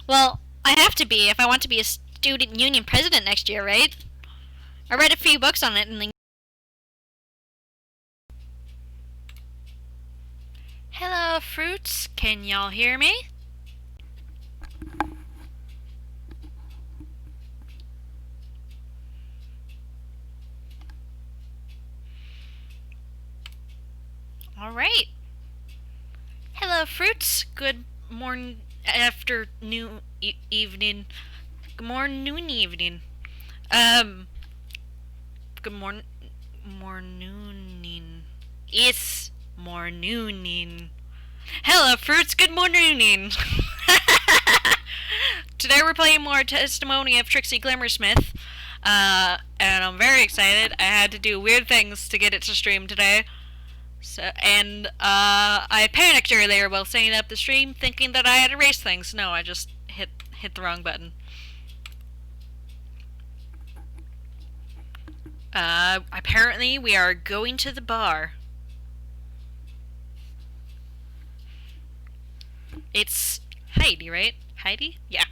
Well, I have to be if I want to be a student union president next year, right? I read a few books on it and then. Hello, fruits. Can y'all hear me? Alright. Hello, fruits. Good morning, afternoon, evening. Good morning, evening. Um, good morning. It's morning. Hello, fruits. Good morning. Today we're playing more Testimony of Trixie Glimmersmith. And I'm very excited. I had to do weird things to get it to stream today. I panicked earlier while setting up the stream, thinking that I had erased things. No, I just hit the wrong button. Apparently we are going to the bar. It's Heidi, right? Heidi? Yeah.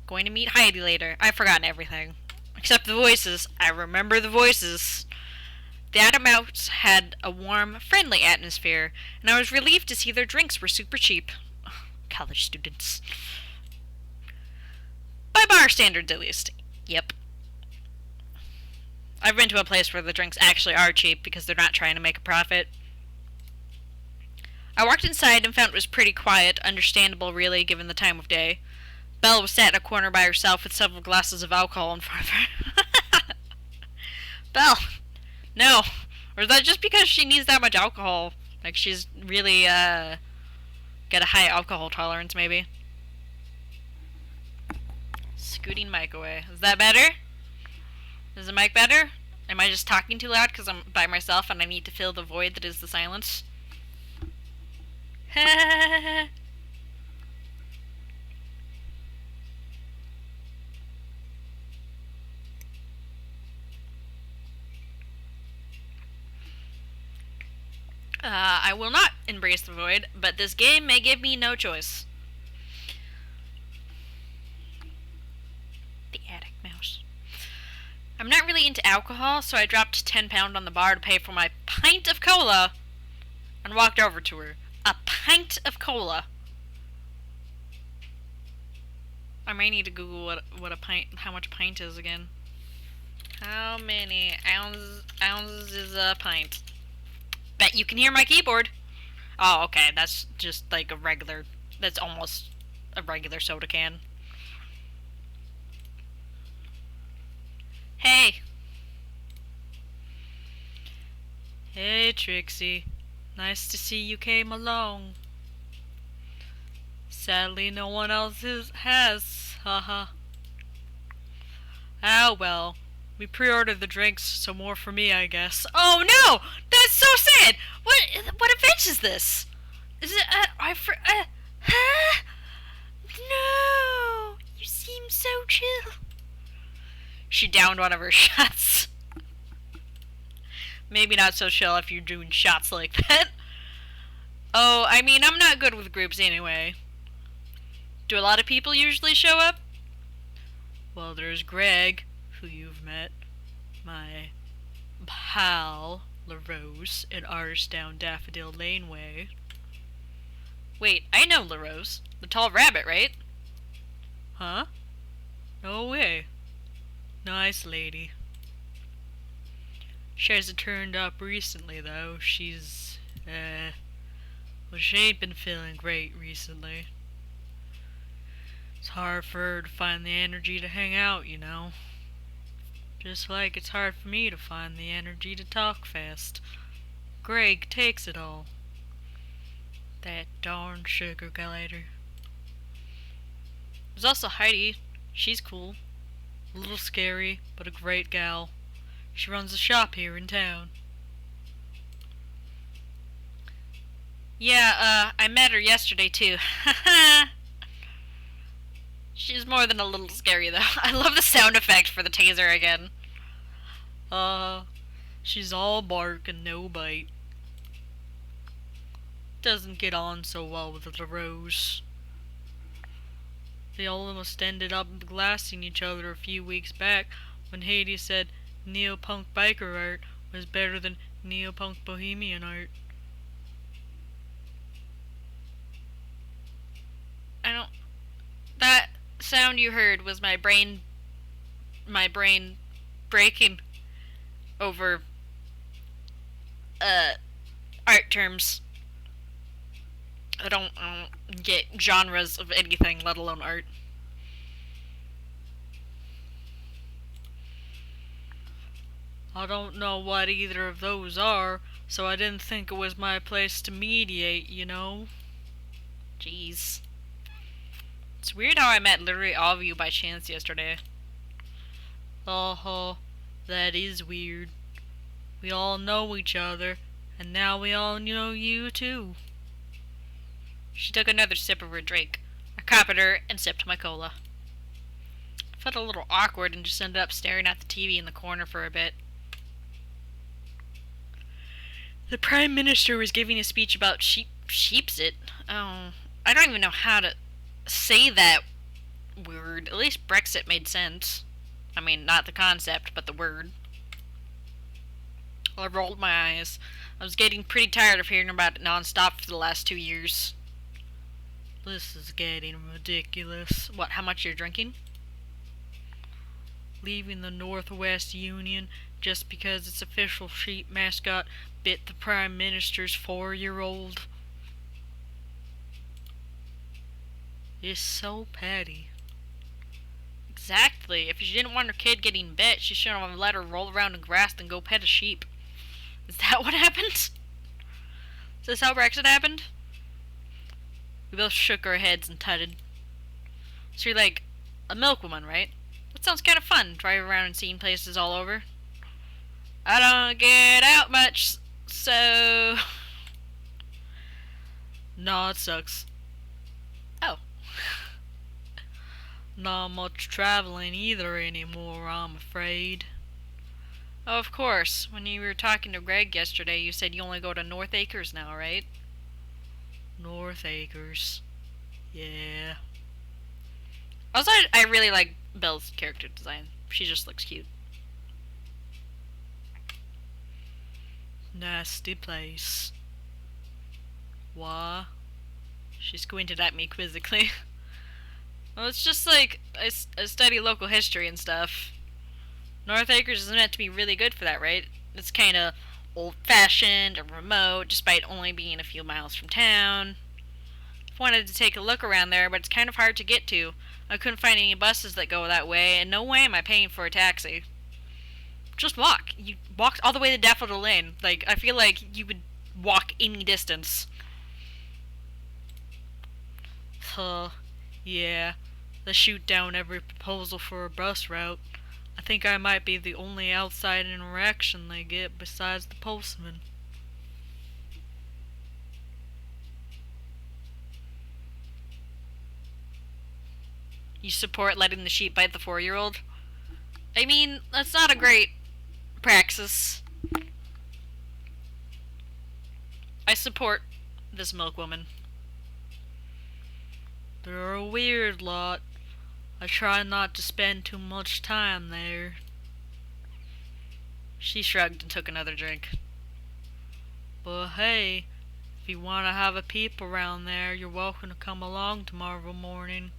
Going to meet Heidi later. I've forgotten everything. Except the voices. I remember the voices. The Adam House had a warm, friendly atmosphere, and I was relieved to see their drinks were super cheap. College students. By bar standards, at least. Yep. I've been to a place where the drinks actually are cheap because they're not trying to make a profit. I walked inside and found it was pretty quiet, understandable really given the time of day. Belle was sat in a corner by herself with several glasses of alcohol in front of her. Belle! No. Or is that just because she needs that much alcohol? Like she's really, got a high alcohol tolerance, maybe. Scooting mic away. Is that better? Is the mic better? Am I just talking too loud because I'm by myself and I need to fill the void that is the silence? I will not embrace the void, but this game may give me no choice. The attic mouse. I'm not really into alcohol, so I dropped £10 on the bar to pay for my pint of cola and walked over to her. A pint of cola. I may need to Google what a pint, how much a pint is again. How many ounces is a pint? Bet you can hear my keyboard. Oh, okay, that's just like a regular, that's almost a regular soda can. Hey. Hey, Trixie. Nice to see you came along. Sadly, no one else has. Haha. Ah, well. We pre-ordered the drinks, so more for me, I guess. Oh no! That's so sad! What event is this? Is it, huh? No! You seem so chill. She downed one of her shots. Maybe not so chill if you're doing shots like that. Oh, I mean, I'm not good with groups anyway. Do a lot of people usually show up? Well, there's Greg, who you've met. My pal, LaRose, in ours down Daffodil Laneway. Wait, I know LaRose. The tall rabbit, right? Huh? No way. Nice lady. She hasn't turned up recently, though. She's, well, she ain't been feeling great recently. It's hard for her to find the energy to hang out, you know. Just like it's hard for me to find the energy to talk fast. Greg takes it all. That darn sugar glider. There's also Heidi. She's cool. A little scary, but a great gal. She runs a shop here in town. Yeah, I met her yesterday too. She's more than a little scary though. I love the sound effect for the taser again. She's all bark and no bite. Doesn't get on so well with the Rose. They almost ended up blasting each other a few weeks back when Heidi said neopunk biker art was better than neopunk bohemian art. I don't... That sound you heard was my brain breaking over art terms. I don't get genres of anything, let alone art. I don't know what either of those are, so I didn't think it was my place to mediate, you know? Jeez. It's weird how I met literally all of you by chance yesterday. Oh, that is weird. We all know each other, and now we all know you too. She took another sip of her drink. I copied her and sipped my cola. I felt a little awkward and just ended up staring at the TV in the corner for a bit. The Prime Minister was giving a speech about sheepsit. Oh, I don't even know how to say that word. At least Brexit made sense. I mean, not the concept, but the word. I rolled my eyes. I was getting pretty tired of hearing about it non-stop for the last 2 years. This is getting ridiculous. What, how much you're drinking? Leaving the Northwest Union just because its official sheep mascot bit the Prime Minister's 4-year-old. It's so petty. Exactly. If she didn't want her kid getting bit, she shouldn't have let her roll around in grass and go pet a sheep. Is that what happened? Is this how Brexit happened? We both shook our heads and tutted. So you're like a milkwoman, right? That sounds kind of fun, driving around and seeing places all over. I don't get out much, so... No, it sucks. Oh. Not much traveling either anymore, I'm afraid. Oh, of course. When you were talking to Greg yesterday, you said you only go to North Acres now, right? North Acres. Yeah. Also, I really like Belle's character design. She just looks cute. Nasty place. Why? She squinted at me quizzically. Well, it's just like, I study local history and stuff. North Acres is meant to be really good for that, right? It's kind of old-fashioned and remote, despite only being a few miles from town. I wanted to take a look around there, but it's kind of hard to get to. I couldn't find any buses that go that way, and no way am I paying for a taxi. Just walk. You walked all the way to Daffodil Lane. Like, I feel like you would walk any distance. Yeah. They shoot down every proposal for a bus route. I think I might be the only outside interaction they get besides the postman. You support letting the sheep bite the 4-year-old? I mean, that's not a great praxis. I support this milkwoman. They're a weird lot. I try not to spend too much time there. She shrugged and took another drink. But hey, if you want to have a peep around there, you're welcome to come along tomorrow morning.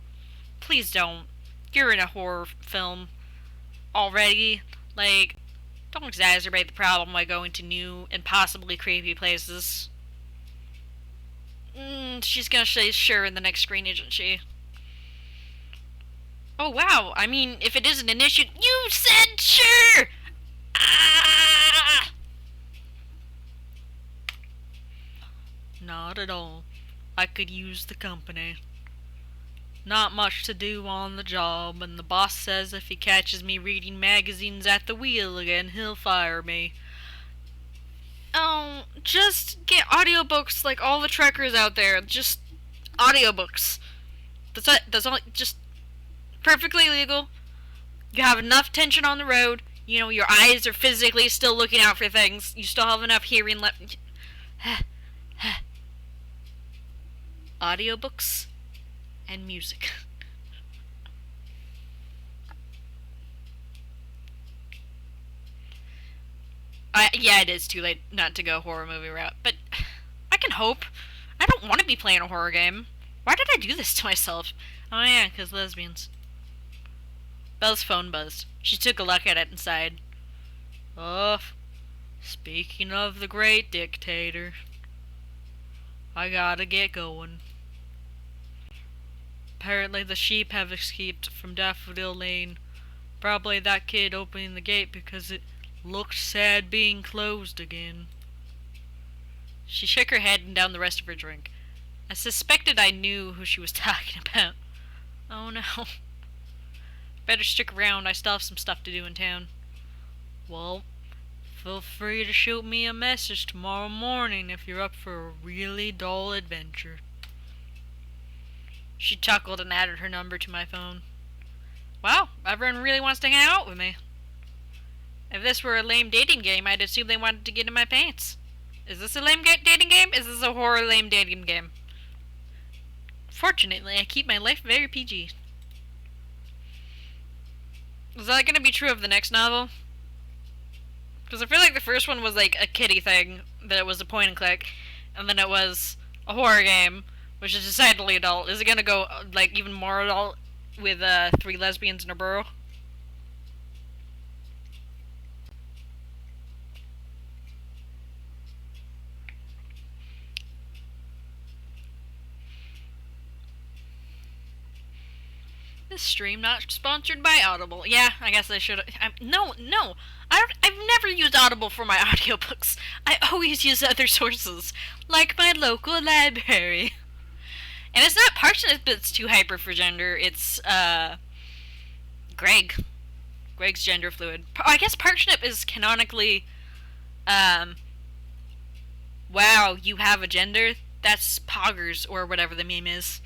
Please don't. You're in a horror film already. Like, don't exacerbate the problem by going to new and possibly creepy places. She's gonna say sure in the next screen, isn't she? Oh, wow. I mean, if it isn't an issue... You said sure! Ah! Not at all. I could use the company. Not much to do on the job, and the boss says if he catches me reading magazines at the wheel again, he'll fire me. Oh, just get audiobooks like all the trekkers out there. Just audiobooks. That's all, just perfectly legal. You have enough tension on the road. You know, your eyes are physically still looking out for things. You still have enough hearing left. Audiobooks and music. Yeah, it is too late not to go horror movie route, but I can hope. I don't want to be playing a horror game. Why did I do this to myself? Oh yeah, 'cause lesbians. Belle's phone buzzed. She took a look at it and sighed. Oh, speaking of the great dictator, I gotta get going. Apparently the sheep have escaped from Daffodil Lane. Probably that kid opening the gate because it looked sad being closed again. She shook her head and downed the rest of her drink. I suspected I knew who she was talking about. Oh no. Better stick around, I still have some stuff to do in town. Well, feel free to shoot me a message tomorrow morning if you're up for a really dull adventure. She chuckled and added her number to my phone. Wow, everyone really wants to hang out with me. If this were a lame dating game, I'd assume they wanted to get in my pants. Is this a lame dating game? Is this a horror lame dating game? Fortunately, I keep my life very PG. Is that going to be true of the next novel? Because I feel like the first one was like a kiddie thing, that it was a point and click, and then it was a horror game, which is decidedly adult. Is it going to go like even more adult with 3 lesbians in a burrow? This stream not sponsored by Audible. Yeah, I guess I should. No. I've never used Audible for my audiobooks. I always use other sources, like my local library. And it's not Parsnip that's too hyper for gender. It's Greg. Greg's gender fluid. I guess Parsnip is canonically. Wow, you have a gender? That's Poggers or whatever the meme is.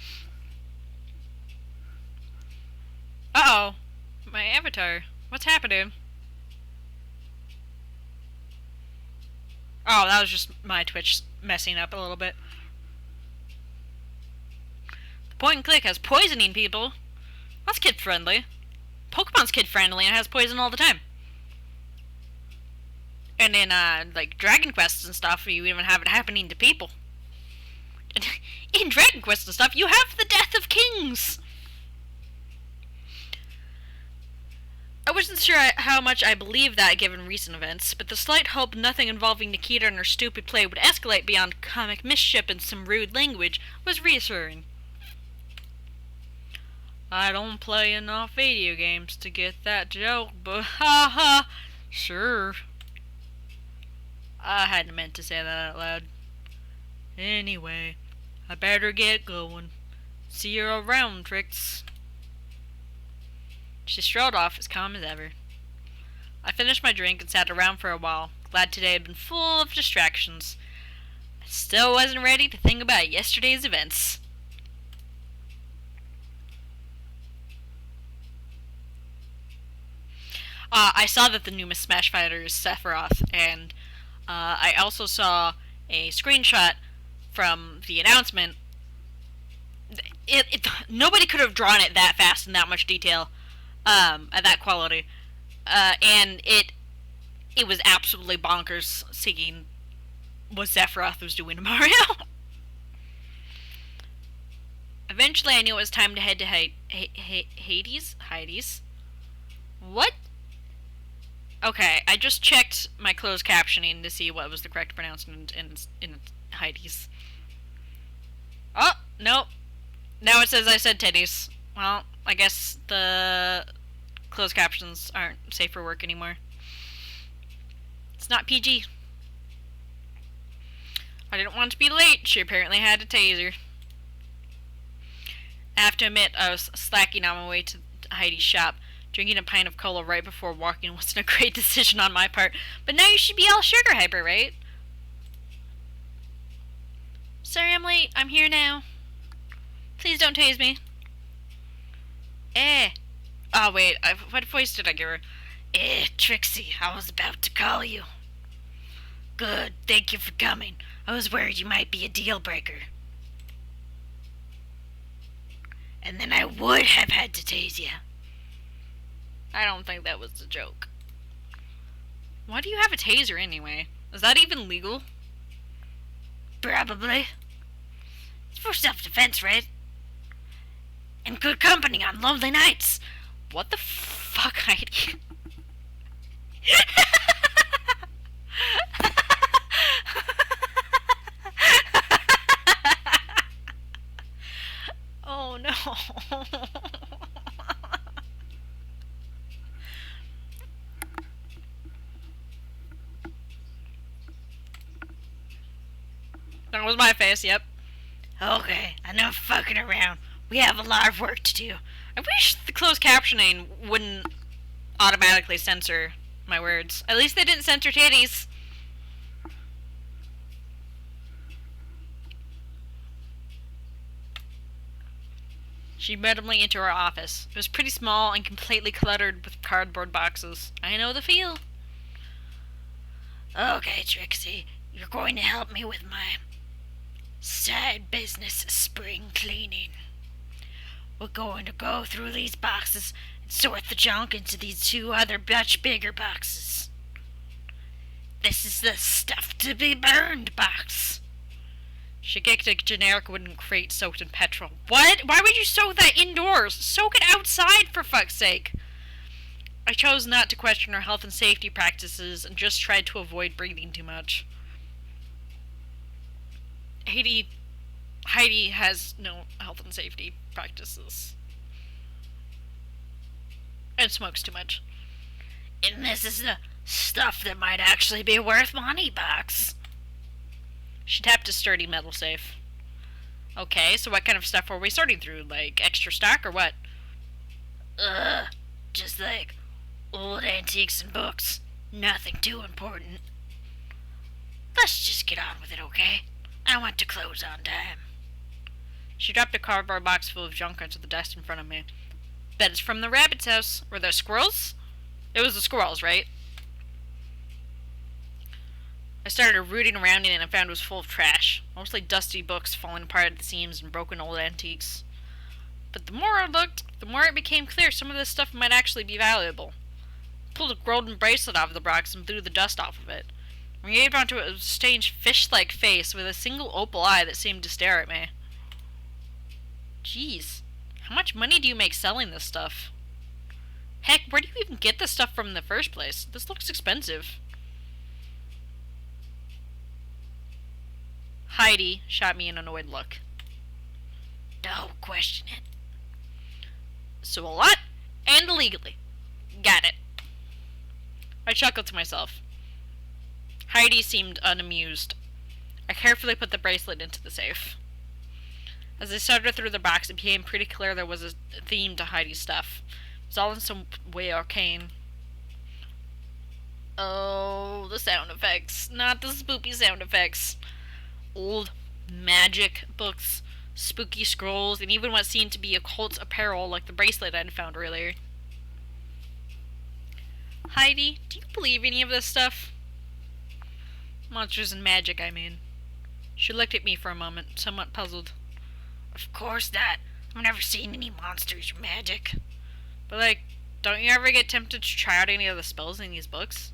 Uh-oh. My avatar. What's happening? Oh, that was just my Twitch messing up a little bit. The point and click has poisoning people. That's kid-friendly. Pokemon's kid-friendly and has poison all the time. And in, like, Dragon Quests and stuff, you even have it happening to people. In Dragon Quest and stuff, you have the death of kings! I wasn't sure how much I believed that given recent events, but the slight hope nothing involving Nikita and her stupid play would escalate beyond comic mischief and some rude language was reassuring. I don't play enough video games to get that joke, but haha, sure. I hadn't meant to say that out loud. Anyway, I better get going. See you around, Trix. She strolled off as calm as ever. I finished my drink and sat around for a while, glad today had been full of distractions. I still wasn't ready to think about yesterday's events. I saw that the new Miss Smash Fighter is Sephiroth, and I also saw a screenshot from the announcement. Nobody could have drawn it that fast in that much detail. At that quality. And it was absolutely bonkers seeing what Sephiroth was doing to Mario. Eventually I knew it was time to head to Heidi's? What? Okay, I just checked my closed captioning to see what was the correct pronouncement in Heidi's. Oh, nope. Now it says I said titties. Well, I guess the closed captions aren't safe for work anymore. It's not PG. I didn't want to be late. She apparently had a taser. I have to admit, I was slacking on my way to Heidi's shop. Drinking a pint of cola right before walking wasn't a great decision on my part. But now you should be all sugar hyper, right? Sorry I'm late. I'm here now. Please don't tase me. Oh, wait. What voice did I give her? Trixie, I was about to call you. Good. Thank you for coming. I was worried you might be a deal breaker. And then I would have had to tase you. I don't think that was a joke. Why do you have a taser anyway? Is that even legal? Probably. It's for self-defense, right? And good company on lonely nights. What the fuck, Heidi? Oh no. That was my face, yep. Okay, enough fucking around. We have a lot of work to do. I wish the closed captioning wouldn't automatically censor my words. At least they didn't censor titties. She met me into our office. It was pretty small and completely cluttered with cardboard boxes. I know the feel. Okay, Trixie, you're going to help me with my side business, spring cleaning. We're going to go through these boxes and sort the junk into these two other much bigger boxes. This is the stuff to be burned box. She kicked a generic wooden crate soaked in petrol. What? Why would you soak that indoors? Soak it outside, for fuck's sake. I chose not to question her health and safety practices and just tried to avoid breathing too much. Heidi has no health and safety practices. And smokes too much. And this is the stuff that might actually be worth money box. She tapped a sturdy metal safe. Okay, so what kind of stuff were we sorting through? Like extra stock or what? Just like old antiques and books. Nothing too important. Let's just get on with it, okay? I want to close on time. She dropped a cardboard box full of junk onto the desk in front of me. Bet it's from the rabbit's house. Were there squirrels? It was the squirrels, right? I started rooting around in it and I found it was full of trash. Mostly dusty books falling apart at the seams and broken old antiques. But the more I looked, the more it became clear some of this stuff might actually be valuable. I pulled a golden bracelet off the box and blew the dust off of it. I gave onto a strange fish-like face with a single opal eye that seemed to stare at me. Jeez, how much money do you make selling this stuff? Heck, where do you even get this stuff from in the first place? This looks expensive. Heidi shot me an annoyed look. Don't question it. So a lot, and illegally. Got it. I chuckled to myself. Heidi seemed unamused. I carefully put the bracelet into the safe. As I sorted through the box, it became pretty clear there was a theme to Heidi's stuff. It was all in some way arcane. Oh, the sound effects. Not the spoopy sound effects. Old magic books, spooky scrolls, and even what seemed to be occult apparel like the bracelet I'd found earlier. Heidi, do you believe any of this stuff? Monsters and magic, I mean. She looked at me for a moment, somewhat puzzled. Of course not. I've never seen any monsters or magic. But don't you ever get tempted to try out any of the spells in these books?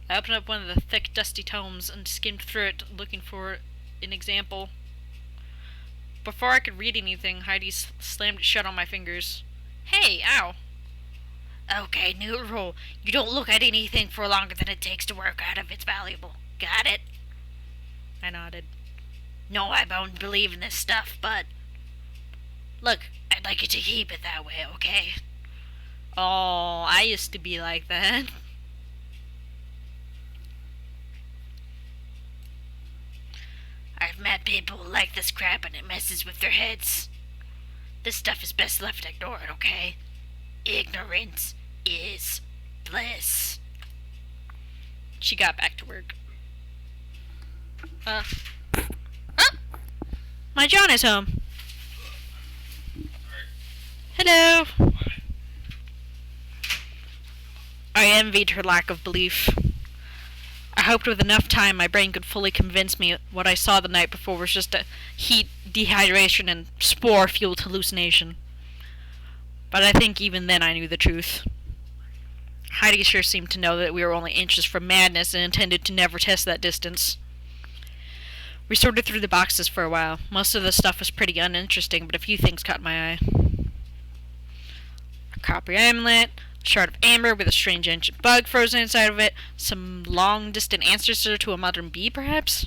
I opened up one of the thick, dusty tomes and skimmed through it, looking for an example. Before I could read anything, Heidi slammed it shut on my fingers. Hey, ow. Okay, new rule. You don't look at anything for longer than it takes to work out if it's valuable. Got it? I nodded. No, I don't believe in this stuff, but... Look, I'd like you to keep it that way, okay? Oh, I used to be like that. I've met people who like this crap and it messes with their heads. This stuff is best left ignored, okay? Ignorance is bliss. She got back to work. My John is home. Hello. I envied her lack of belief. I hoped with enough time my brain could fully convince me what I saw the night before was just a heat, dehydration, and spore-fueled hallucination. But I think even then I knew the truth. Heidi sure seemed to know that we were only inches from madness and intended to never test that distance. We sorted through the boxes for a while. Most of the stuff was pretty uninteresting, but a few things caught my eye. A copper amulet, a shard of amber with a strange ancient bug frozen inside of it, some long-distant ancestor to a modern bee, perhaps?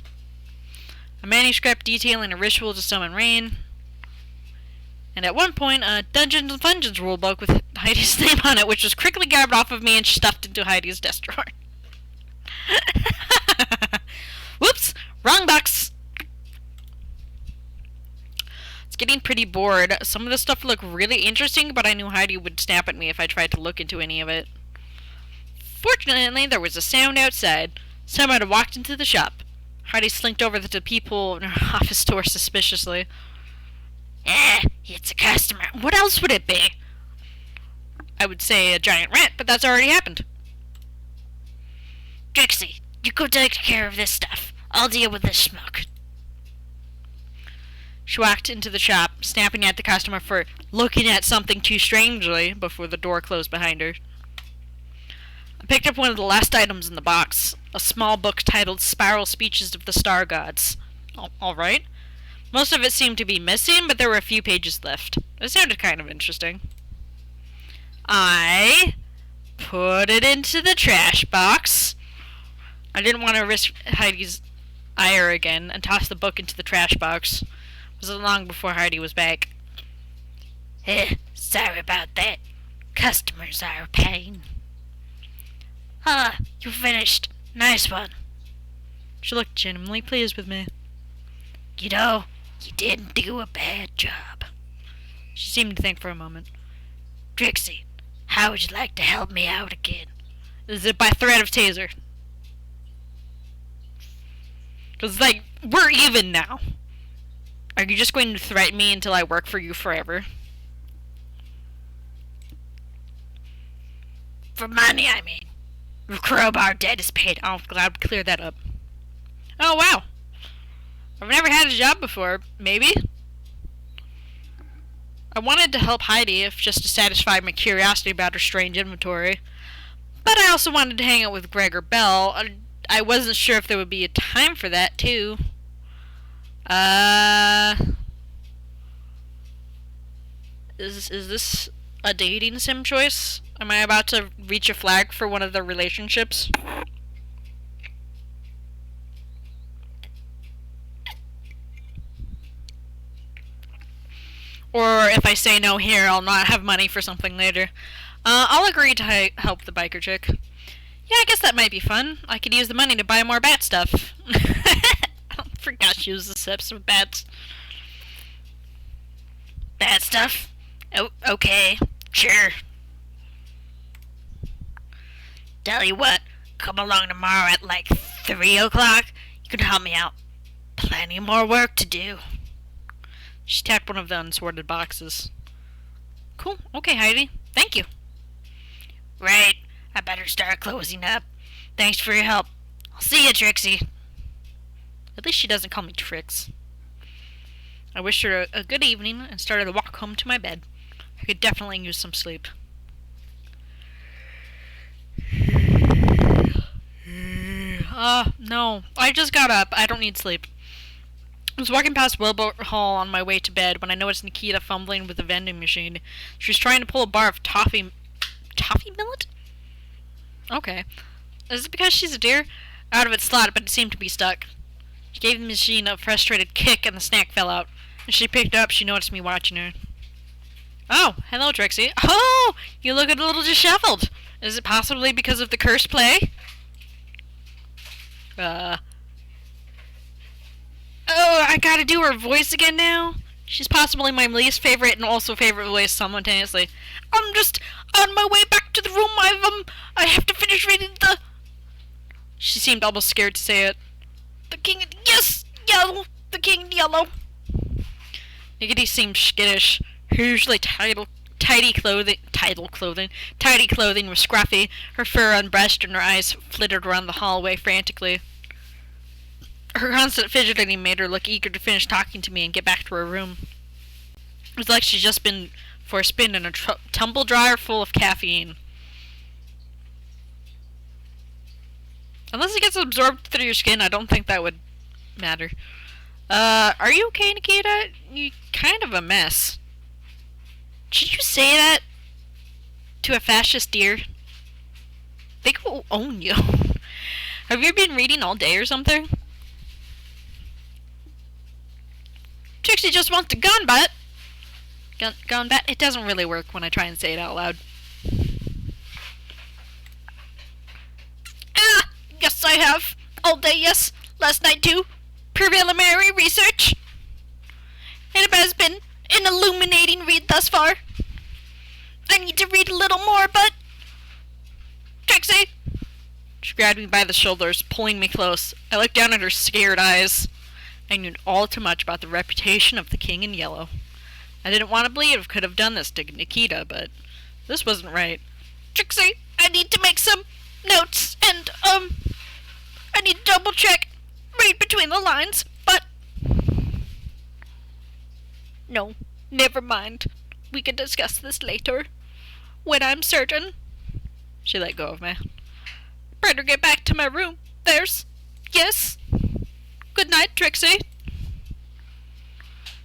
A manuscript detailing a ritual to summon rain. And at one point, a Dungeons & Fungeons rulebook with Heidi's name on it, which was quickly grabbed off of me and stuffed into Heidi's desk drawer. Whoops! Wrong box! It's getting pretty bored. Some of the stuff looked really interesting, but I knew Heidi would snap at me if I tried to look into any of it. Fortunately, there was a sound outside. Someone had walked into the shop. Heidi slinked over to the people in her office door suspiciously. It's a customer. What else would it be? I would say a giant rat, but that's already happened. Trixie, you go take care of this stuff. I'll deal with this smoke. She walked into the shop, snapping at the customer for looking at something too strangely before the door closed behind her. I picked up one of the last items in the box, a small book titled Spiral Speeches of the Star Gods. All right. Most of it seemed to be missing, but there were a few pages left. It sounded kind of interesting. I put it into the trash box. I didn't want to risk Heidi's ire again and tossed the book into the trash box. It wasn't long before Heidi was back. Sorry about that. Customers are a pain. You finished. Nice one. She looked genuinely pleased with me. You know, you didn't do a bad job. She seemed to think for a moment. Trixie, how would you like to help me out again? Is it by threat of taser? Because, we're even now. Are you just going to threaten me until I work for you forever? For money, I mean. Your crowbar debt is paid. Oh, I'm glad we cleared that up. Oh, wow. I've never had a job before. Maybe? I wanted to help Heidi, if just to satisfy my curiosity about her strange inventory. But I also wanted to hang out with Greg or Belle. I wasn't sure if there would be a time for that, too. Is this a dating sim choice? Am I about to reach a flag for one of the relationships? Or if I say no here, I'll not have money for something later. I'll agree to help the biker chick. Yeah, I guess that might be fun. I could use the money to buy more bat stuff. I forgot she was obsessed with bats. Bad stuff? Oh, okay. Sure. Tell you what, come along tomorrow at 3 o'clock. You can help me out. Plenty more work to do. She tapped one of the unsorted boxes. Cool. Okay, Heidi. Thank you. Right. I better start closing up. Thanks for your help. I'll see you, Trixie. At least she doesn't call me Trix. I wished her a good evening and started the walk home to my bed. I could definitely use some sleep. No. I just got up. I don't need sleep. I was walking past Wilbur Hall on my way to bed when I noticed Nikita fumbling with the vending machine. She was trying to pull a bar of toffee millet? Okay. Is it because she's a deer? Out of its slot, but it seemed to be stuck. She gave the machine a frustrated kick and the snack fell out. As she picked it up, she noticed me watching her. Oh, hello, Trixie. Oh, you look a little disheveled. Is it possibly because of the cursed play? Oh, I gotta do her voice again now? She's possibly my least favorite and also favorite voice simultaneously. I'm just on my way back to the room. I have to finish reading the... She seemed almost scared to say it. The king... Yes! Yellow! The king in yellow! Niggity seemed skittish. Her usually tidy clothing was scruffy, her fur unbrushed, and her eyes flittered around the hallway frantically. Her constant fidgeting made her look eager to finish talking to me and get back to her room. It was like she'd just been for a spin in a tumble dryer full of caffeine. Unless it gets absorbed through your skin, I don't think that would matter. Are you okay, Nikita? You kind of a mess. Should you say that to a fascist deer? They will own you. Have you been reading all day or something? Trixie just wants to gun bat. Gun bat? It doesn't really work when I try and say it out loud. Ah! Yes, I have. All day, yes. Last night, too. Preliminary research. It has been an illuminating read thus far. I need to read a little more, but... Trixie! She grabbed me by the shoulders, pulling me close. I looked down at her scared eyes. I knew all too much about the reputation of the King in Yellow. I didn't want to believe I could have done this to Nikita, but this wasn't right. Trixie, I need to make some notes, and, I need to double check, read between the lines, but... No, never mind. We can discuss this later. When I'm certain. She let go of me. Better get back to my room. There's... Yes. Good night, Trixie.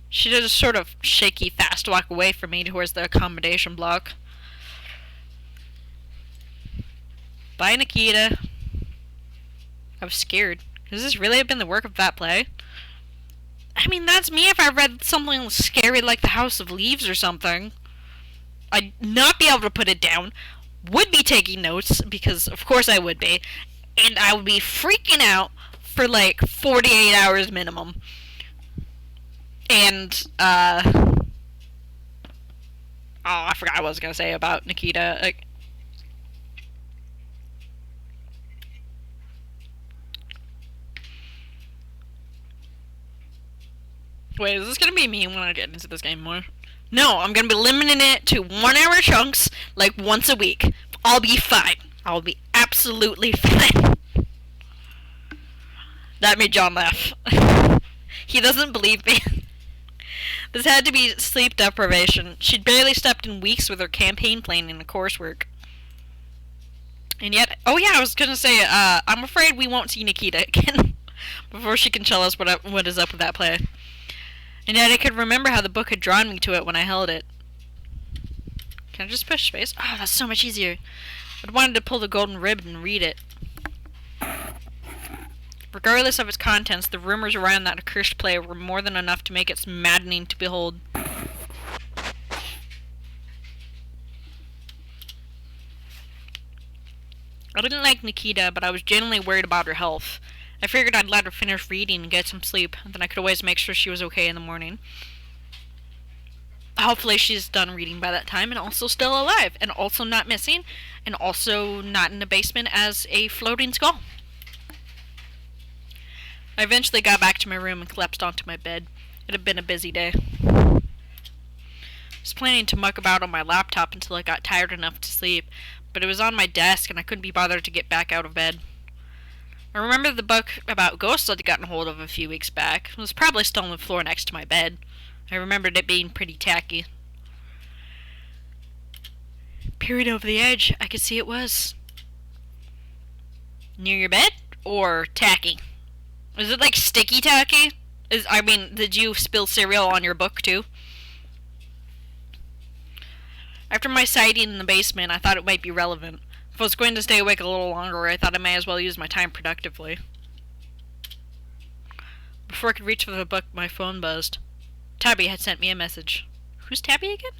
She did a sort of shaky, fast walk away from me towards the accommodation block. Bye, Nikita. I was scared. Could this really have been the work of that play? I mean, that's me if I read something scary like The House of Leaves or something. I'd not be able to put it down. Would be taking notes, because of course I would be. And I would be freaking out for like 48 hours minimum. And, oh, I forgot what I was going to say about Nikita. Wait, is this going to be me when I get into this game more? No, I'm going to be limiting it to 1 hour chunks, like once a week. I'll be fine. I'll be absolutely fine. That made John laugh. He doesn't believe me. This had to be sleep deprivation. She'd barely slept in weeks with her campaign planning and coursework. And yet, oh yeah, I was gonna say, I'm afraid we won't see Nikita again before she can tell us what is up with that play. And yet I could remember how the book had drawn me to it when I held it. Can I just push space? Oh, that's so much easier. I'd wanted to pull the golden ribbon and read it. Regardless of its contents, the rumors around that accursed play were more than enough to make it maddening to behold. I didn't like Nikita, but I was genuinely worried about her health. I figured I'd let her finish reading and get some sleep, and then I could always make sure she was okay in the morning. Hopefully she's done reading by that time and also still alive, and also not missing, and also not in the basement as a floating skull. I eventually got back to my room and collapsed onto my bed. It had been a busy day. I was planning to muck about on my laptop until I got tired enough to sleep, but it was on my desk and I couldn't be bothered to get back out of bed. I remember the book about ghosts I'd gotten hold of a few weeks back. It was probably still on the floor next to my bed. I remembered it being pretty tacky. Peering over the edge, I could see it was. Near your bed? Or tacky? Is it like sticky tacky? Did you spill cereal on your book too? After my sighting in the basement, I thought it might be relevant. If I was going to stay awake a little longer, I thought I may as well use my time productively. Before I could reach for the book, my phone buzzed. Tabby had sent me a message. Who's Tabby again?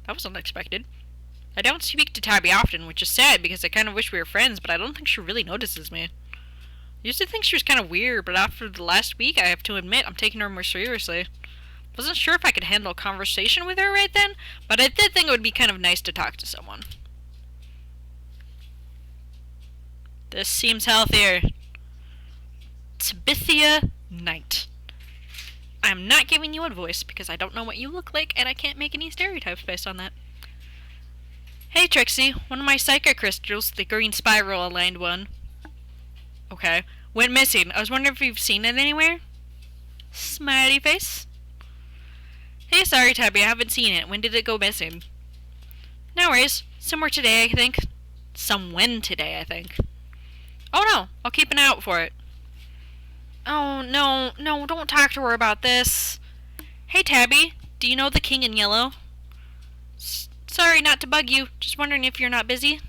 That was unexpected. I don't speak to Tabby often, which is sad because I kind of wish we were friends, but I don't think she really notices me. I used to think she was kind of weird, but after the last week, I have to admit I'm taking her more seriously. Wasn't sure if I could handle a conversation with her right then, but I did think it would be kind of nice to talk to someone. This seems healthier. Tabithia Knight. I'm not giving you a voice because I don't know what you look like and I can't make any stereotypes based on that. Hey Trixie, one of my psychic crystals, the green spiral aligned one. Okay. Went missing. I was wondering if you've seen it anywhere? Smiley face. Hey, sorry Tabby, I haven't seen it. When did it go missing? No worries. Somewhere today, I think. Somewhen today, I think. Oh no, I'll keep an eye out for it. Oh no, no, don't talk to her about this. Hey Tabby, do you know the King in Yellow? Sorry not to bug you, just wondering if you're not busy.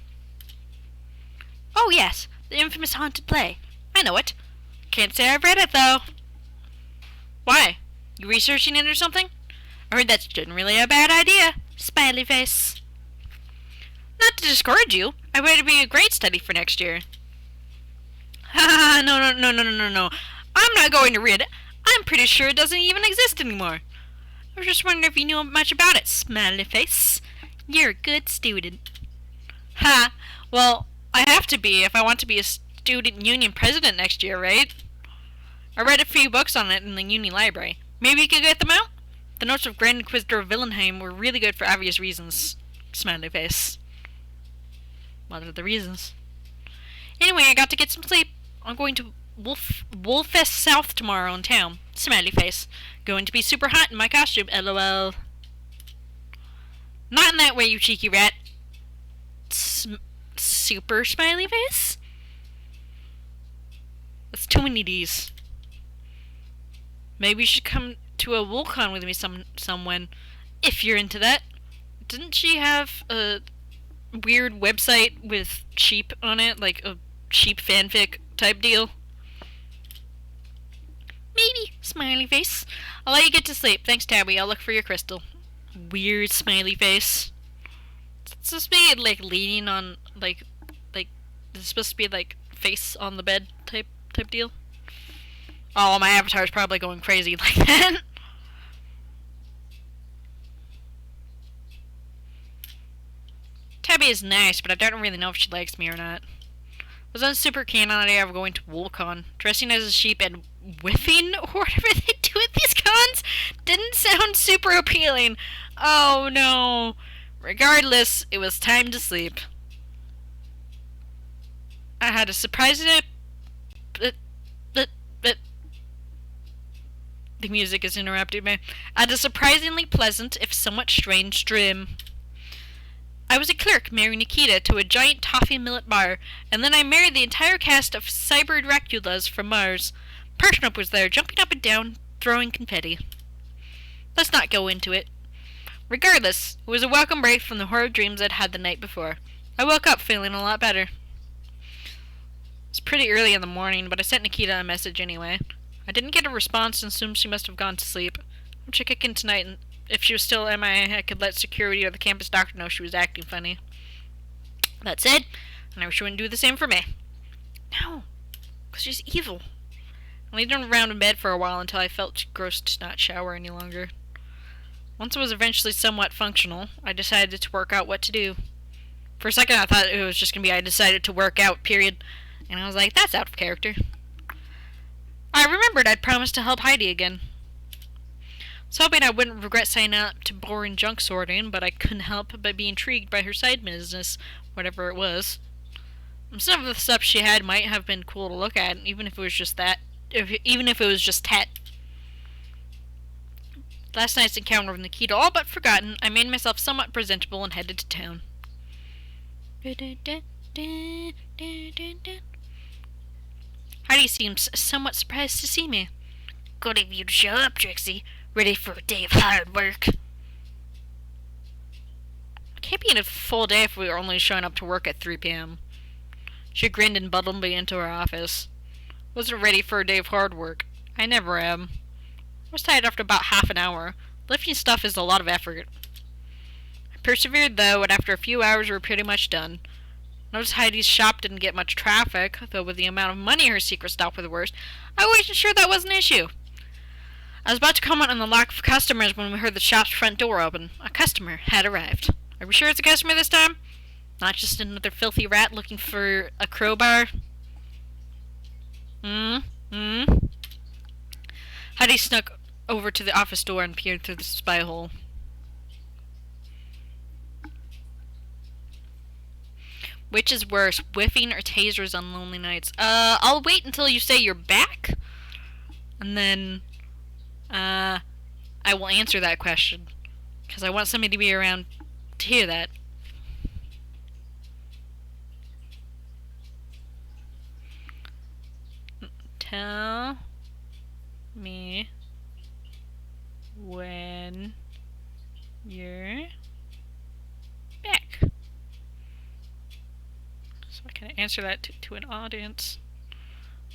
Oh yes, the infamous haunted play. I know it. Can't say I've read it though. Why? You researching it or something? I heard that's generally a bad idea. Smiley face. Not to discourage you, I bet it'd be a great study for next year. Ha no, no, no, no, no, no, no. I'm not going to read it. I'm pretty sure it doesn't even exist anymore. I was just wondering if you knew much about it, smiley face. You're a good student. Ha! Well, I have to be if I want to be a student union president next year, right? I read a few books on it in the uni library. Maybe you could get them out? The notes of Grand Inquisitor Wilhelm were really good for obvious reasons. Smiley face. What are the reasons? Anyway, I got to get some sleep. I'm going to Wolffest South tomorrow in town. Smiley face. Going to be super hot in my costume, lol. Not in that way, you cheeky rat. Super smiley face? That's too many D's. Maybe you should come to a WoolCon with me someone, if you're into that. Didn't she have a weird website with sheep on it, like a sheep fanfic type deal? Maybe, smiley face. I'll let you get to sleep. Thanks, Tabby. I'll look for your crystal. Weird smiley face. It's supposed to be like leaning on like it's supposed to be like face on the bed type deal. Oh, my avatar's probably going crazy like that. Tabby is nice, but I don't really know if she likes me or not. I was on super keen on the idea of going to WoolCon. Dressing as a sheep and whiffing or whatever they do at these cons didn't sound super appealing. Oh no. Regardless, it was time to sleep. I had a surprising... The music is interrupting me. I had a surprisingly pleasant, if somewhat strange, dream. I was a clerk marrying Nikita to a giant toffee millet bar, and then I married the entire cast of cyber Draculas from Mars. Parsnip was there, jumping up and down, throwing confetti. Let's not go into it. Regardless, it was a welcome break from the horrid dreams I'd had the night before. I woke up feeling a lot better. It was pretty early in the morning, but I sent Nikita a message anyway. I didn't get a response and assumed she must have gone to sleep. I'll check in tonight, and if she was still MIA, I could let security or the campus doctor know she was acting funny. That said, and I wish she wouldn't do the same for me. No, because she's evil. I laid around in bed for a while until I felt too gross to not shower any longer. Once I was eventually somewhat functional, I decided to work out what to do. For a second I thought it was just going to be I decided to work out, period. And I was like, that's out of character. I remembered I'd promised to help Heidi again. I was hoping I wouldn't regret signing up to boring junk sorting, but I couldn't help but be intrigued by her side business, whatever it was. Some of the stuff she had might have been cool to look at, even if it was just that. Even if it was just tet. Last night's encounter with Nikita all but forgotten, I made myself somewhat presentable and headed to town. Heidi seems somewhat surprised to see me. Good of you to show up, Trixie. Ready for a day of hard work. It can't be a full day if we were only showing up to work at 3 p.m. She grinned and bundled me into her office. Wasn't ready for a day of hard work. I never am. I was tired after about half an hour. Lifting stuff is a lot of effort. I persevered though, and after a few hours we were pretty much done. Noticed Heidi's shop didn't get much traffic, though with the amount of money her secret stop were the worst, I wasn't sure that was an issue. I was about to comment on the lack of customers when we heard the shop's front door open. A customer had arrived. Are we sure it's a customer this time? Not just another filthy rat looking for a crowbar? Heidi snuck over to the office door and peered through the spy hole. Which is worse, whiffing or tasers on lonely nights? I'll wait until you say you're back, and then, I will answer that question, because I want somebody to be around to hear that. Tell me when you're back. So I can answer that to an audience.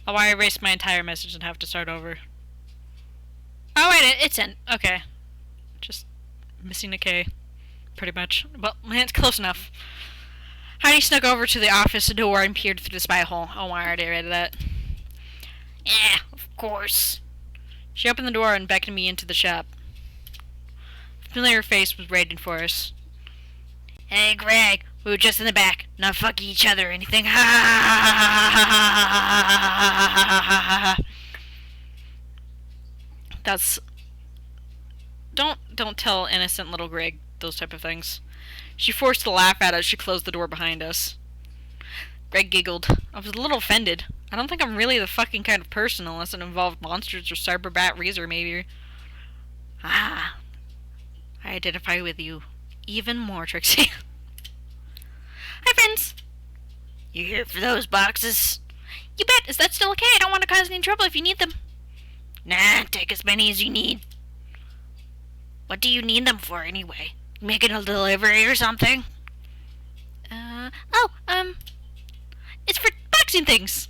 Oh, I erased my entire message and have to start over. Oh wait, it's in. Okay. Just missing a K. Pretty much. Well, it's close enough. Heidi snuck over to the office door and peered through the spy hole. Oh, I already read that. Yeah, of course. She opened the door and beckoned me into the shop. A familiar face was waiting for us. Hey, Greg, we were just in the back, not fucking each other or anything. Ha ha ha ha ha ha. That's... Don't tell innocent little Greg those type of things. She forced a laugh at us as she closed the door behind us. Greg giggled. I was a little offended. I don't think I'm really the fucking kind of person unless it involved monsters or cyberbat Razor, maybe. Ah. I identify with you even more, Trixie. Hi, friends. You here for those boxes? You bet. Is that still okay? I don't want to cause any trouble if you need them. Nah, take as many as you need. What do you need them for, anyway? Making a delivery or something? It's for boxing things.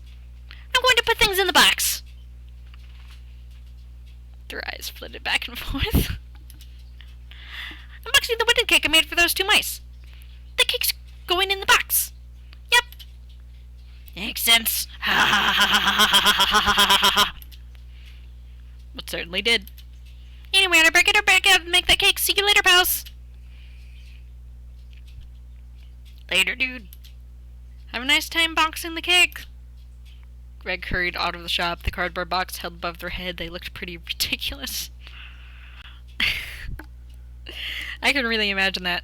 I'm going to put things in the box. Their eyes flitted back and forth. I'm boxing the wedding cake I made for those two mice. The cake's going in the box. Yep. Makes sense. Ha ha ha ha ha ha ha ha. It certainly did. Anyway, I break it and make that cake. See you later, pals. Later, dude. Have a nice time boxing the cake. Greg hurried out of the shop. The cardboard box held above their head. They looked pretty ridiculous. I can really imagine that.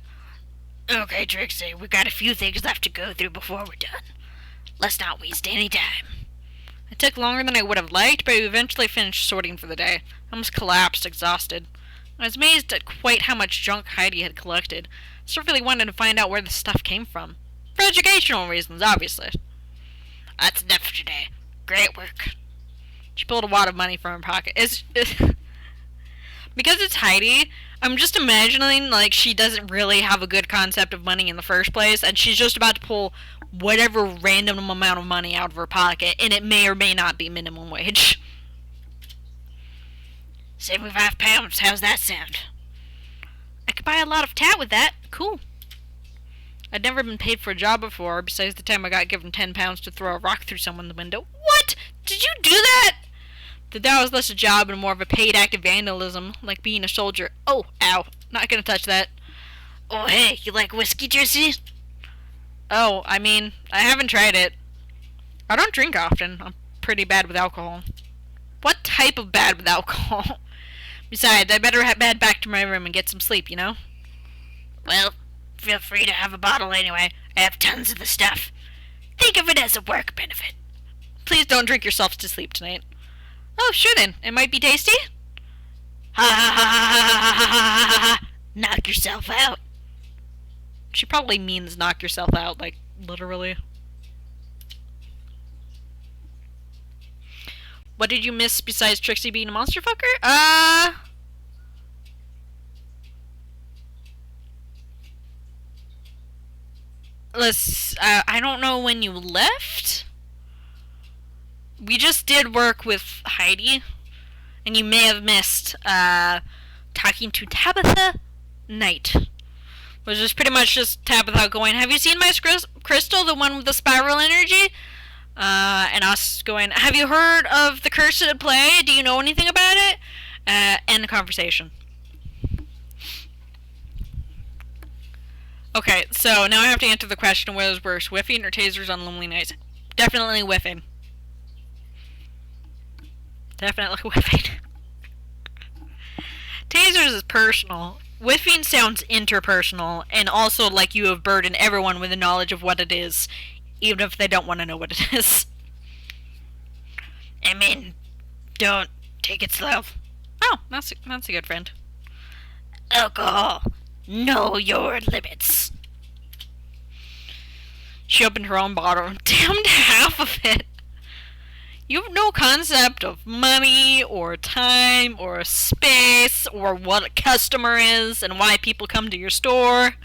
Okay, Trixie, we got a few things left to go through before we're done. Let's not waste any time. It took longer than I would have liked, but we eventually finished sorting for the day. I almost collapsed, exhausted. I was amazed at quite how much junk Heidi had collected. I still really wanted to find out where the stuff came from. For educational reasons, obviously. That's enough for today. Great work. She pulled a wad of money from her pocket. Because it's Heidi, I'm just imagining, like, she doesn't really have a good concept of money in the first place, and she's just about to pull whatever random amount of money out of her pocket, and it may or may not be minimum wage. 75 pounds, how's that sound? I could buy a lot of tat with that. Cool. I'd never been paid for a job before, besides the time I got given 10 pounds to throw a rock through someone's window. What? Did you do that? That was less a job and more of a paid act of vandalism, like being a soldier. Oh, ow. Not gonna touch that. Oh, hey, you like whiskey, Trixie? Oh, I mean, I haven't tried it. I don't drink often. I'm pretty bad with alcohol. What type of bad with alcohol? Besides, I better head back to my room and get some sleep, you know? Well, feel free to have a bottle anyway. I have tons of the stuff. Think of it as a work benefit. Please don't drink yourself to sleep tonight. Oh, sure then. It might be tasty? Ha ha ha ha ha ha ha ha. Knock yourself out. She probably means knock yourself out, like, literally. What did you miss besides Trixie being a monster fucker? I don't know when you left. We just did work with Heidi, and you may have missed, talking to Tabitha Knight. Which is pretty much just Tabitha going, have you seen my crystal, the one with the spiral energy? And us going, have you heard of the cursed play? Do you know anything about it? End the conversation. Okay, so now I have to answer the question, what is worse, whiffing or tasers on lonely nights? Definitely whiffing. Definitely whiffing. Tasers is personal. Whiffing sounds interpersonal, and also like you have burdened everyone with the knowledge of what it is, even if they don't want to know what it is. I mean, don't take it slow. Oh, that's a good friend. Alcohol. Know your limits. She opened her own bottle and downed half of it. You have no concept of money or time or space or what a customer is and why people come to your store.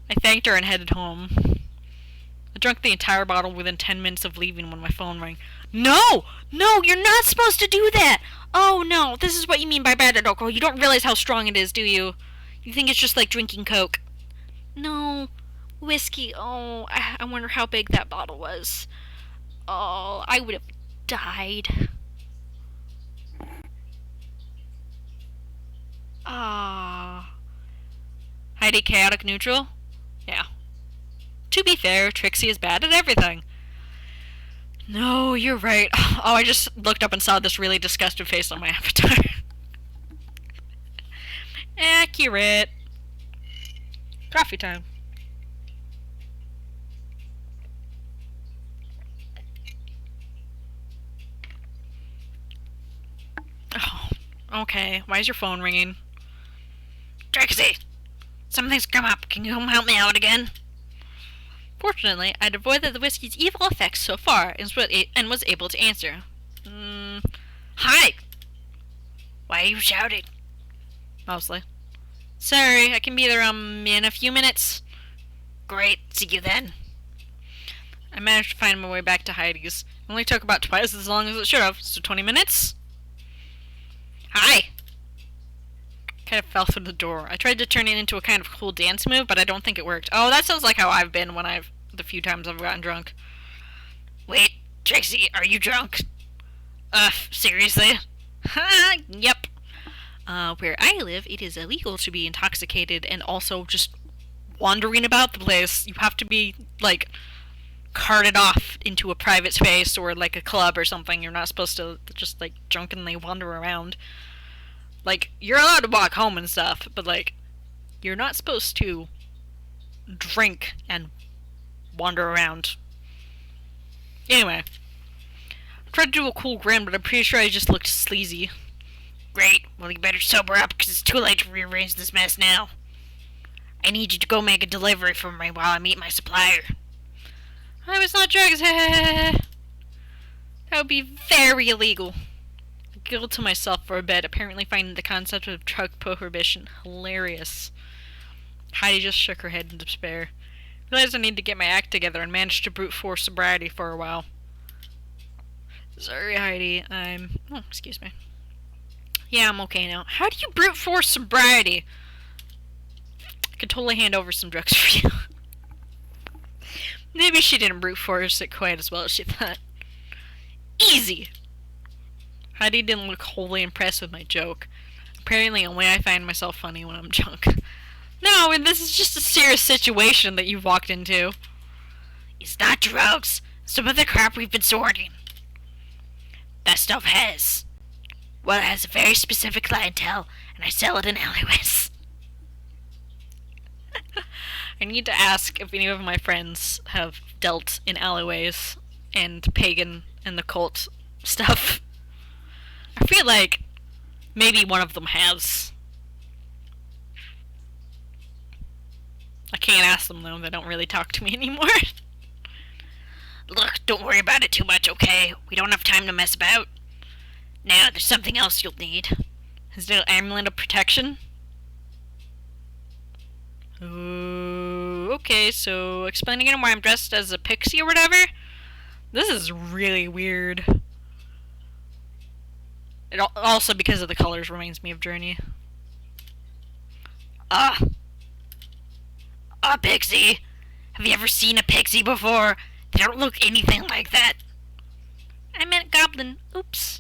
I thanked her and headed home. I drank the entire bottle within 10 minutes of leaving when my phone rang. No! No, you're not supposed to do that! Oh no, this is what you mean by bad alcohol. You don't realize how strong it is, do you? You think it's just like drinking Coke. No, whiskey. Oh, I wonder how big that bottle was. Oh, I would have died. Ah. Heidi chaotic neutral? Yeah. To be fair, Trixie is bad at everything. No, you're right. Oh, I just looked up and saw this really disgusted face on my avatar. Accurate. Coffee time. Oh, okay. Why is your phone ringing? Trixie, something's come up. Can you come help me out again? Fortunately, I'd avoided the whiskey's evil effects so far and was able to answer. Hi! Why are you shouting? Mostly. Sorry, I can be there in a few minutes. Great, see you then. I managed to find my way back to Heidi's. It only took about twice as long as it should have, so 20 minutes? Hi! Kind of fell through the door. I tried to turn it into a kind of cool dance move, but I don't think it worked. Oh, that sounds like how I've been the few times I've gotten drunk. Wait, Trixie, are you drunk? Seriously? Ha! Yep. Where I live, it is illegal to be intoxicated and also just wandering about the place. You have to be, like, carted off into a private space or, like, a club or something. You're not supposed to just, like, drunkenly wander around. Like, you're allowed to walk home and stuff, but, like, you're not supposed to drink and wander around. Anyway. I tried to do a cool grin, but I'm pretty sure I just looked sleazy. Great, well you better sober up, because it's too late to rearrange this mess now. I need you to go make a delivery for me while I meet my supplier. I was not drugs. That would be very illegal. I giggled to myself for a bit, apparently finding the concept of drug prohibition hilarious. Heidi just shook her head in despair. Realized I need to get my act together and managed to brute force sobriety for a while. Sorry, Heidi. Oh, excuse me. Yeah, I'm okay now. How do you brute force sobriety? I could totally hand over some drugs for you. Maybe she didn't brute force it quite as well as she thought. Easy! Heidi didn't look wholly impressed with my joke. Apparently only I find myself funny when I'm drunk. No, and this is just a serious situation that you've walked into. It's not drugs. Some of the crap we've been sorting. That stuff has a very specific clientele, and I sell it in alleyways. I need to ask if any of my friends have dealt in alleyways and pagan and the cult stuff. I feel like maybe one of them has. I can't ask them though, they don't really talk to me anymore. Look, don't worry about it too much, okay? We don't have time to mess about. Now, there's something else you'll need. Is there an amulet of protection? Ooh, okay, so explaining again why I'm dressed as a pixie or whatever? This is really weird. It also, because of the colors, reminds me of Journey. Pixie. Have you ever seen a pixie before? They don't look anything like that. I meant goblin. Oops.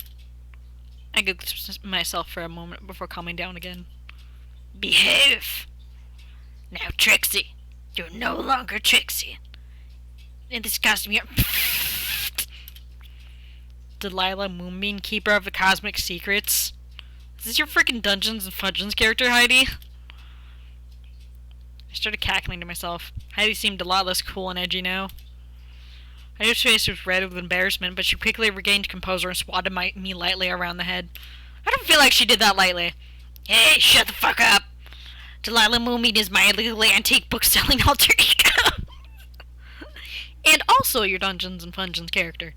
I giggled myself for a moment before calming down again. Behave. Now, Trixie, you're no longer Trixie. In this costume, you're... Delilah Moonbeam, Keeper of the Cosmic Secrets. Is this your freaking Dungeons and Fudgeons character, Heidi? I started cackling to myself. Heidi seemed a lot less cool and edgy now. Heidi's face was red with embarrassment, but she quickly regained composure and swatted me lightly around the head. I don't feel like she did that lightly. Hey, shut the fuck up. Delilah Moonbeam is my illegally antique book-selling alter ego. And also your Dungeons and Fudgeons character.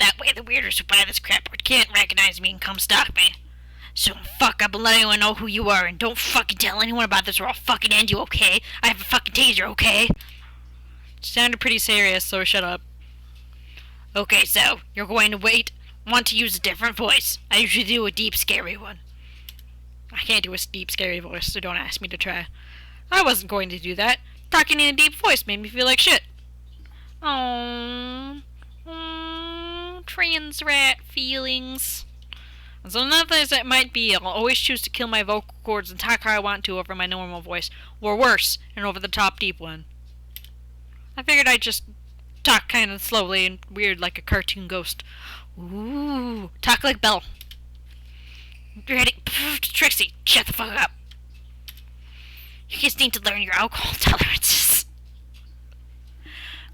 That way the weirdos who buy this crap can't recognize me and come stalk me. So fuck up and let anyone know who you are, and don't fucking tell anyone about this or I'll fucking end you, okay? I have a fucking taser, okay? Sounded pretty serious, so shut up. Okay, so, you're going to want to use a different voice. I usually do a deep, scary one. I can't do a deep, scary voice, so don't ask me to try. I wasn't going to do that. Talking in a deep voice made me feel like shit. Oh, trans rat feelings. And so another as it might be, I'll always choose to kill my vocal cords and talk how I want to over my normal voice, or worse, an over-the-top deep one. I figured I'd just talk kind of slowly and weird like a cartoon ghost. Ooh, talk like Belle. You ready? Trixie, shut the fuck up. You just need to learn your alcohol tolerances.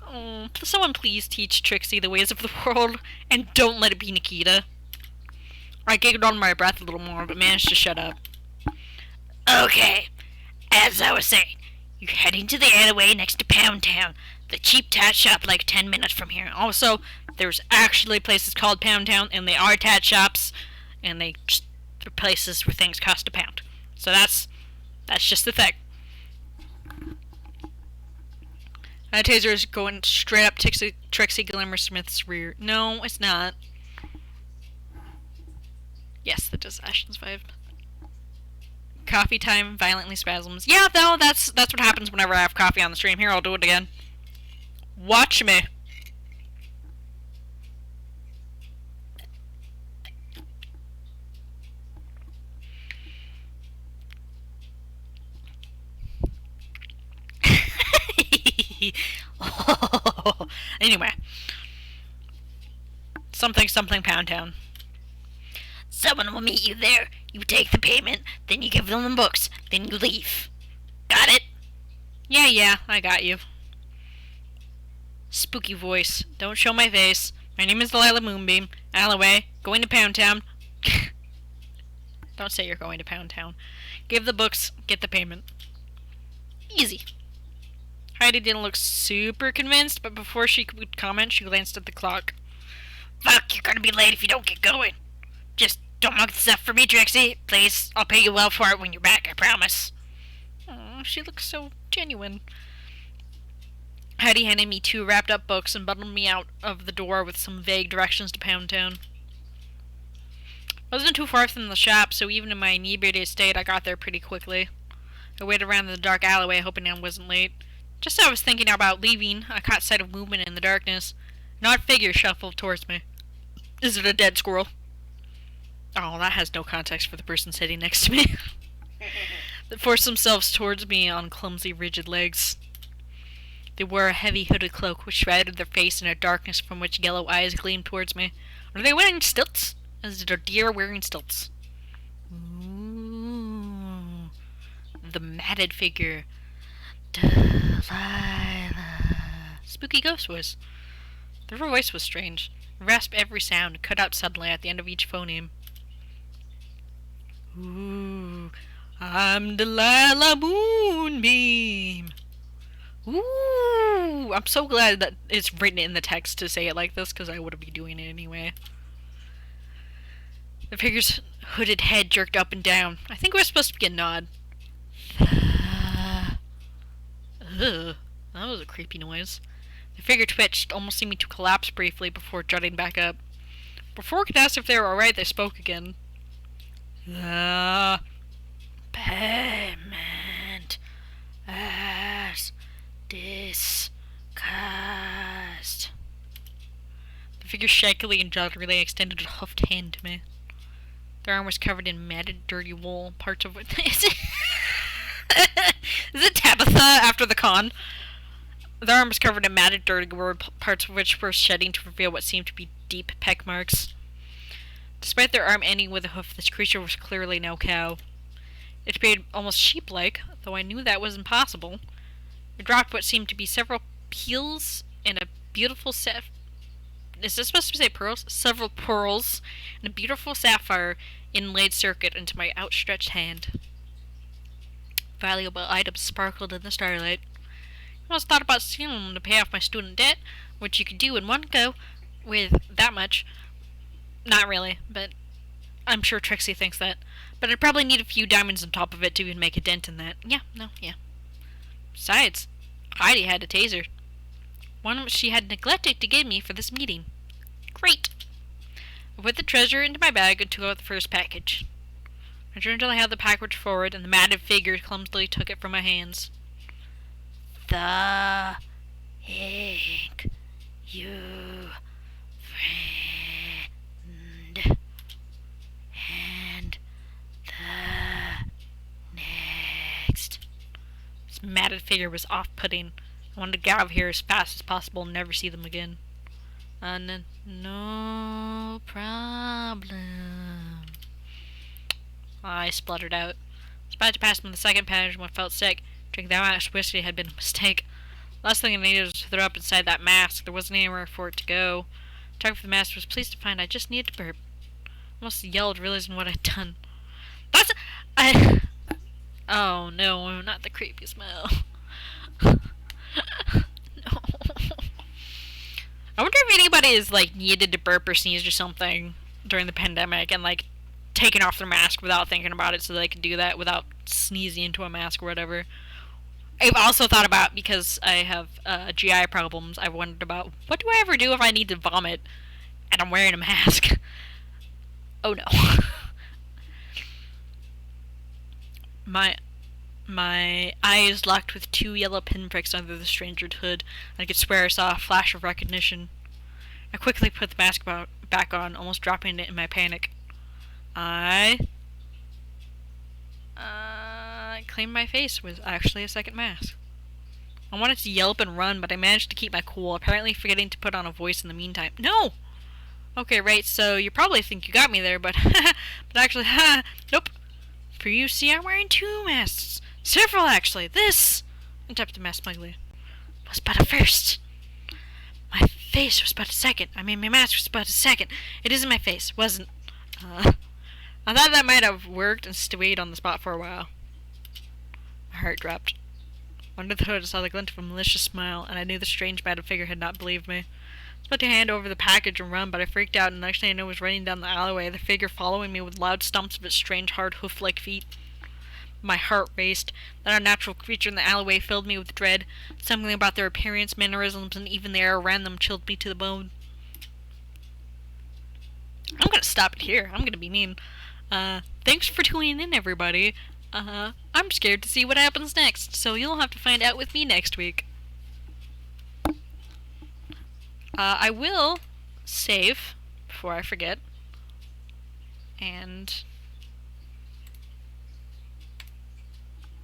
Oh, someone please teach Trixie the ways of the world, and don't let it be Nikita. I giggled on my breath a little more, but managed to shut up. Okay, as I was saying, you're heading to the alleyway next to Pound Town, the cheap tat shop like 10 minutes from here. Also, there's actually places called Pound Town, and they are tat shops, and they're places where things cost a pound. So that's just the thing. That taser is going straight up Trixie Glimmer Smith's rear. No, it's not. Yes, that does Ashton's vibe. Coffee time, violently spasms. Yeah, no, that's what happens whenever I have coffee on the stream. Here, I'll do it again. Watch me. Anyway. Something Pound Town. Someone will meet you there. You take the payment, then you give them the books, then you leave. Got it? Yeah, I got you. Spooky voice. Don't show my face. My name is Delilah Moonbeam. Alleyway. Going to Pound Town. Don't say you're going to Pound Town. Give the books, get the payment. Easy. Heidi didn't look super convinced, but before she could comment, she glanced at the clock. Fuck, you're gonna be late if you don't get going. Just don't mug this up for me, Trixie. Please, I'll pay you well for it when you're back, I promise. Oh, she looks so genuine. Heidi handed me 2 wrapped up books and bundled me out of the door with some vague directions to Pound Town. I wasn't too far from the shop, so even in my inebriated state, I got there pretty quickly. I waited around the dark alleyway, hoping I wasn't late. Just as I was thinking about leaving, I caught sight of movement in the darkness. An odd figure shuffled towards me. Is it a dead squirrel? Oh, that has no context for the person sitting next to me. They forced themselves towards me on clumsy, rigid legs. They wore a heavy hooded cloak which shrouded their face in a darkness from which yellow eyes gleamed towards me. Are they wearing stilts? Is it a deer wearing stilts? Ooh. The matted figure. Delilah. Spooky ghost voice. Their voice was strange. It rasped every sound, cut out suddenly at the end of each phoneme. Ooh, I'm Delilah Moonbeam. Ooh, I'm so glad that it's written in the text to say it like this, because I would be doing it anyway. The figure's hooded head jerked up and down. I think it was supposed to be a nod. Ugh, that was a creepy noise. The figure twitched, almost seeming to collapse briefly before jutting back up. Before I could ask if they were alright, they spoke again. The payment as discussed. The figure shakily and jauntily extended a hoofed hand to me. Their arm was covered in matted, dirty wool, parts of which... Is it Tabitha after the con? Their arm was covered in matted, dirty wool, parts of which were shedding to reveal what seemed to be deep peck marks. Despite their arm ending with a hoof, this creature was clearly no cow. It appeared almost sheep-like, though I knew that was impossible. It dropped what seemed to be several pearls and a beautiful is this supposed to say pearls? Several pearls and a beautiful sapphire inlaid circuit into my outstretched hand. Valuable items sparkled in the starlight. I almost thought about stealing them to pay off my student debt, which you could do in one go, with that much. Not really, but I'm sure Trixie thinks that. But I'd probably need a few diamonds on top of it to even make a dent in that. Yeah, no, yeah. Besides, Heidi had a taser. One which she had neglected to give me for this meeting. Great! I put the treasure into my bag and took out the first package. I turned until I held the package forward, and the matted figure clumsily took it from my hands. The ink, you friend, and the next. This matted figure was off-putting. I wanted to get out of here as fast as possible and never see them again. No problem, I spluttered out. I was about to pass him the second package when I felt sick. Drinking that much whiskey had been a mistake. Last thing I needed was to throw up inside that mask. There wasn't anywhere for it to go. Talking for the mask was pleased to find I just needed to burp. I almost yelled, realizing what I'd done. Oh no, not the creepy smell. No. I wonder if anybody is needed to burp or sneeze or something during the pandemic and taking off their mask without thinking about it so they can do that without sneezing into a mask or whatever. I've also thought about, because I have GI problems, I've wondered about what do I ever do if I need to vomit and I'm wearing a mask. Oh no. My eyes locked with 2 yellow pinpricks under the stranger's hood, and I could swear I saw a flash of recognition. I quickly put the mask back on, almost dropping it in my panic. I claimed my face was actually a second mask. I wanted to yelp and run, but I managed to keep my cool, apparently forgetting to put on a voice in the meantime. No! Okay, right, so you probably think you got me there, but actually, nope. For you see, I'm wearing 2 masks. Several, actually. This, I tapped the mask smugly, was but a first. My face was but a second. I mean, my mask was but a second. It isn't my face. Wasn't. I thought that might have worked and stayed on the spot for a while. My heart dropped. Under the hood, I saw the glint of a malicious smile, and I knew the strange matted figure had not believed me. I was about to hand over the package and run, but I freaked out, and the next thing I knew was running down the alleyway, the figure following me with loud stumps of its strange, hard, hoof-like feet. My heart raced. That unnatural creature in the alleyway filled me with dread. Something about their appearance, mannerisms, and even the air around them chilled me to the bone. I'm gonna stop it here. I'm gonna be mean. Thanks for tuning in, everybody. I'm scared to see what happens next, so you'll have to find out with me next week. I will save before I forget. And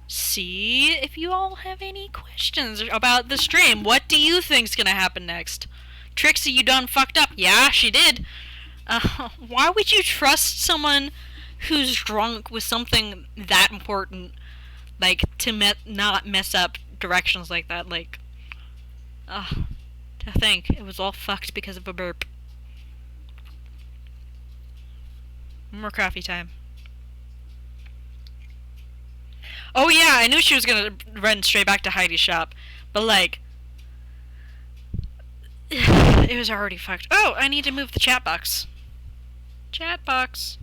see if you all have any questions about the stream. What do you think's gonna happen next? Trixie, you done fucked up. Yeah, she did. Why would you trust someone who's drunk with something that important, to not mess up directions like that? To think it was all fucked because of a burp. More coffee time. Oh yeah, I knew she was gonna run straight back to Heidi's shop, but it was already fucked. Oh, I need to move the chat box. Chat box.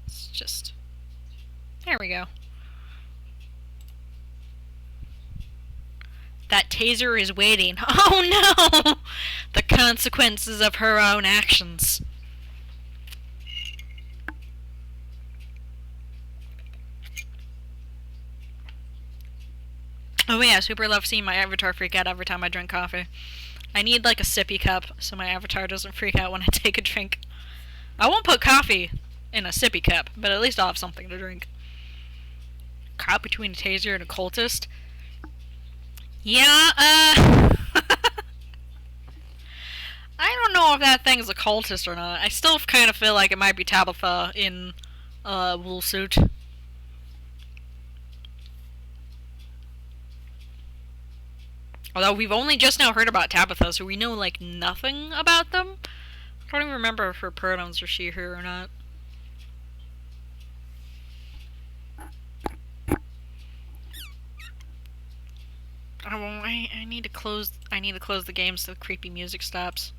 It's just... There we go. That taser is waiting. Oh no! The consequences of her own actions. Oh yeah, super love seeing my avatar freak out every time I drink coffee. I need a sippy cup so my avatar doesn't freak out when I take a drink. I won't put coffee in a sippy cup, but at least I'll have something to drink. Caught between a taser and a cultist? Yeah, I don't know if that thing's a cultist or not. I still kind of feel like it might be Tabitha in a wool suit. Although we've only just now heard about Tabitha, so we know nothing about them. I don't even remember if her pronouns are she, her, or not. I need to close. I need to close the game so the creepy music stops.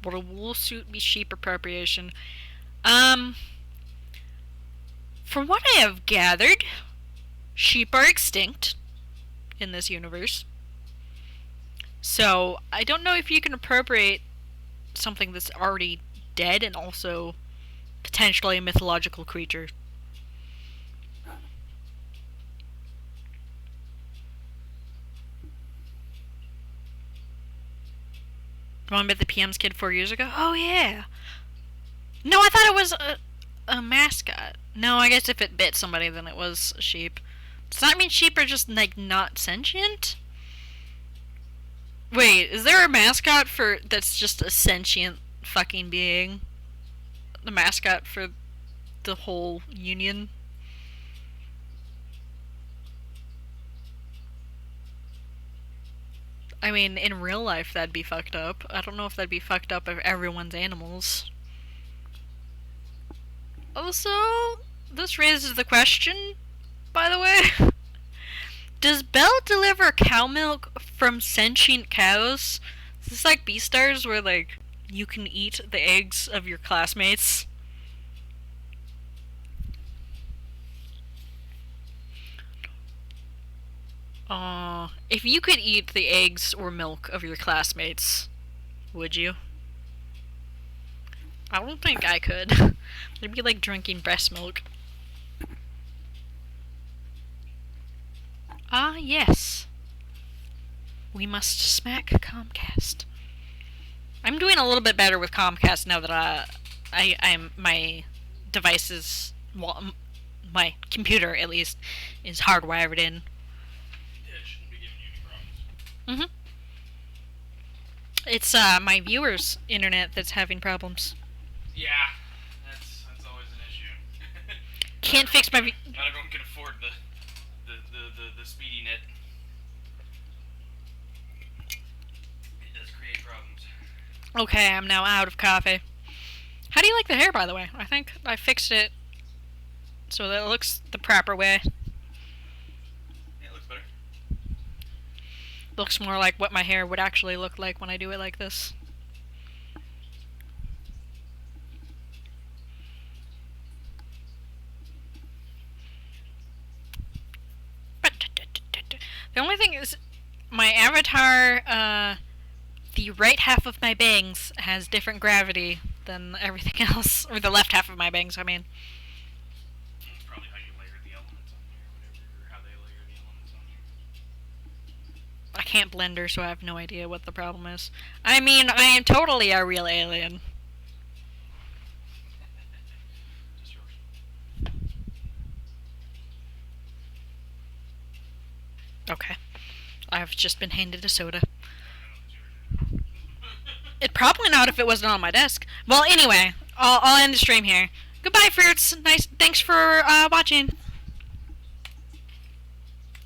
Would a wool suit be sheep appropriation? From what I have gathered, sheep are extinct in this universe. So I don't know if you can appropriate something that's already dead and also potentially a mythological creature. The one with the PM's kid 4 years ago? Oh, yeah. No, I thought it was a mascot. No, I guess if it bit somebody, then it was a sheep. Does that mean sheep are just, like, not sentient? Wait, is there a mascot for that's just a sentient fucking being? The mascot for the whole union? I mean, in real life, that'd be fucked up. I don't know if that'd be fucked up if everyone's animals. Also, this raises the question, by the way. Does Belle deliver cow milk from sentient cows? Is this like Beastars where, like, you can eat the eggs of your classmates? If you could eat the eggs or milk of your classmates, would you? I don't think I could. It'd be like drinking breast milk. Ah, yes. We must smack Comcast. I'm doing a little bit better with Comcast now that I'm my device is, well, my computer at least is hardwired in. Yeah, it shouldn't be giving you any problems. It's my viewers' internet that's having problems. Yeah, that's always an issue. Can't fix my. Not everyone can afford the speedy net. It does create problems. Okay, I'm now out of coffee. How do you like the hair, by the way? I think I fixed it so that it looks the proper way. Yeah, it looks better. Looks more like what my hair would actually look like when I do it like this. The only thing is, my avatar, the right half of my bangs has different gravity than everything else. Or the left half of my bangs, I mean. It's probably how you layer the elements on there, whatever, or how they layer the elements on there. I can't blender, so I have no idea what the problem is. I mean, I am totally a real alien. Just yours. Okay. I've just been handed a soda. I know it's yours. It'd probably not if it wasn't on my desk. Well, anyway, I'll end the stream here. Goodbye, fruits. Nice. Thanks for watching.